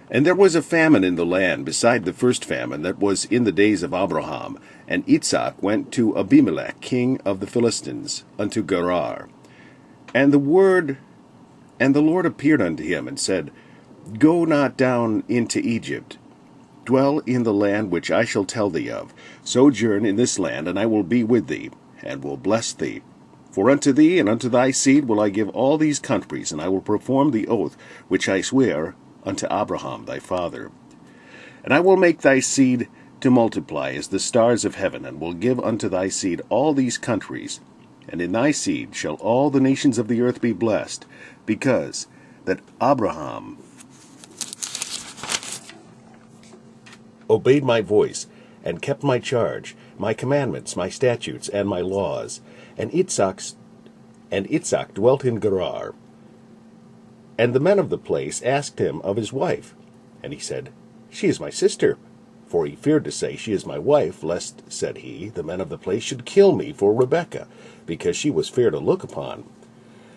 And there was a famine in the land beside the first famine that was in the days of Abraham. And Isaac went to Abimelech, king of the Philistines, unto Gerar. And the Lord appeared unto him, and said, Go not down into Egypt. Dwell in the land which I shall tell thee of. Sojourn in this land, and I will be with thee, and will bless thee. For unto thee and unto thy seed will I give all these countries, and I will perform the oath which I sware unto Abraham thy father. And I will make thy seed to multiply as the stars of heaven, and will give unto thy seed all these countries. And in thy seed shall all the nations of the earth be blessed, because that Abraham obeyed my voice, and kept my charge, my commandments, my statutes, and my laws. And Isaac dwelt in Gerar. And the men of the place asked him of his wife. And he said, She is my sister. For he feared to say, She is my wife, lest, said he, the men of the place should kill me for Rebekah, because she was fair to look upon.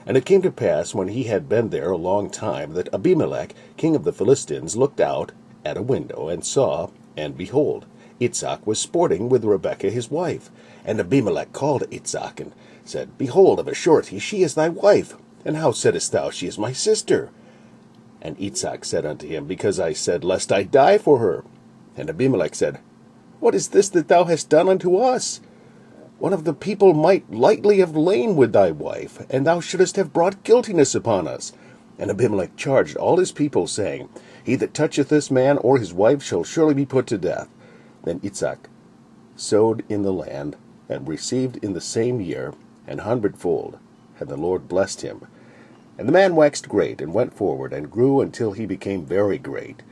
And it came to pass, when he had been there a long time, that Abimelech, king of the Philistines, looked out at a window, and saw, and behold, Isaac was sporting with Rebekah his wife. And Abimelech called Isaac, and said, Behold, of a surety she is thy wife. And how saidst thou, She is my sister? And Isaac said unto him, Because I said, Lest I die for her. And Abimelech said, What is this that thou hast done unto us? One of the people might lightly have lain with thy wife, and thou shouldest have brought guiltiness upon us. And Abimelech charged all his people, saying, He that toucheth this man or his wife shall surely be put to death. Then Isaac sowed in the land, and received in the same year 100-fold, and the Lord blessed him. And the man waxed great, and went forward, and grew until he became very great.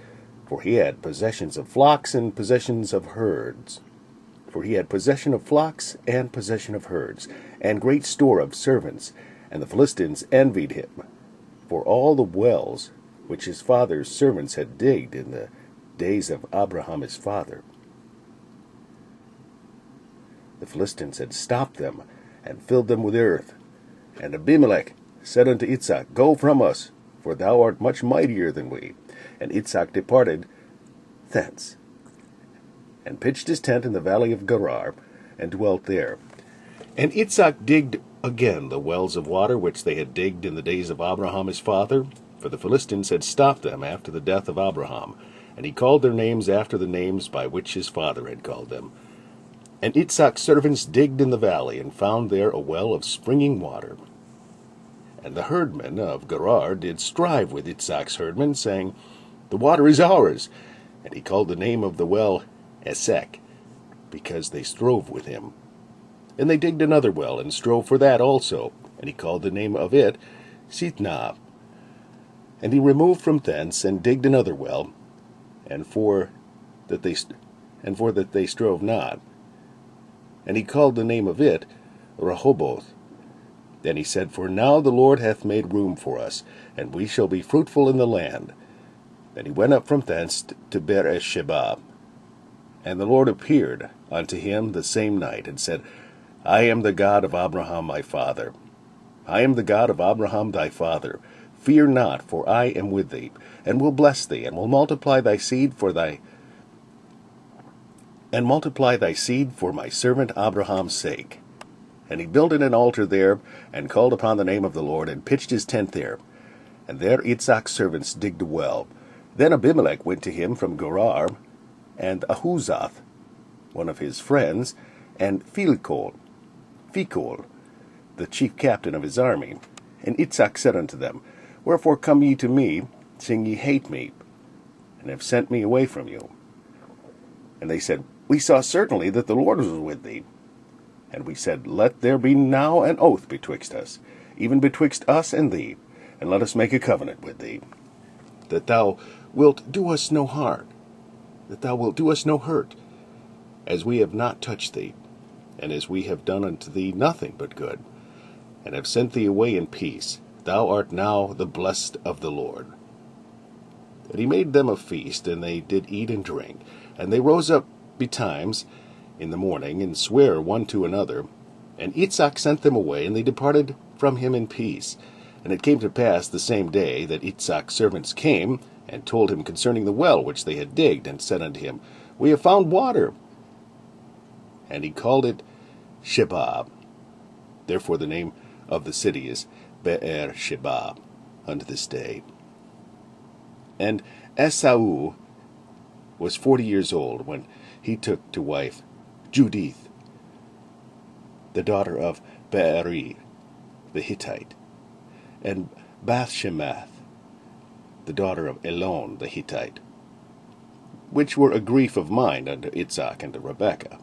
For he had possessions of flocks and possessions of herds. For he had possession of flocks and possession of herds, and great store of servants. And the Philistines envied him for all the wells which his father's servants had digged in the days of Abraham his father. The Philistines had stopped them, and filled them with earth. And Abimelech said unto Isaac, Go from us, for thou art much mightier than we. And Isaac departed thence, and pitched his tent in the valley of Gerar, and dwelt there. And Isaac digged again the wells of water which they had digged in the days of Abraham his father, for the Philistines had stopped them after the death of Abraham. And he called their names after the names by which his father had called them. And Isaac's servants digged in the valley, and found there a well of springing water. And the herdmen of Gerar did strive with Isaac's herdmen, saying, The water is ours. And he called the name of the well Esek, because they strove with him. And they digged another well, and strove for that also. And he called the name of it Sitnah. And he removed from thence, and digged another well, and for that they strove not. And he called the name of it Rehoboth. Then he said, For now the Lord hath made room for us, and we shall be fruitful in the land. Then he went up from thence to Beersheba. And the Lord appeared unto him the same night, and said, I am the God of Abraham my father. I am the God of Abraham thy father. Fear not, for I am with thee, and will bless thee, and will multiply thy seed for my servant Abraham's sake. And he builded an altar there, and called upon the name of the Lord, and pitched his tent there. And there Isaac's servants digged a well. Then Abimelech went to him from Gerar, and Ahuzath, one of his friends, and Phicol, the chief captain of his army. And Isaac said unto them, Wherefore come ye to me, seeing ye hate me, and have sent me away from you? And they said, We saw certainly that the Lord was with thee. And we said, Let there be now an oath betwixt us, even betwixt us and thee, and let us make a covenant with thee, that thou wilt do us no harm, that thou wilt do us no hurt, as we have not touched thee, and as we have done unto thee nothing but good, and have sent thee away in peace. Thou art now the blessed of the Lord. And he made them a feast, and they did eat and drink. And they rose up betimes in the morning, and sware one to another. And Isaac sent them away, and they departed from him in peace. And it came to pass the same day that Isaac's servants came, and told him concerning the well which they had digged, and said unto him, We have found water. And he called it Sheba. Therefore the name of the city is Be'er Sheba unto this day. And Esau was 40 years old when he took to wife Judith, the daughter of Beeri the Hittite, and Bathshemath, the daughter of Elon the Hittite, which were a grief of mind unto Isaac and to Rebekah.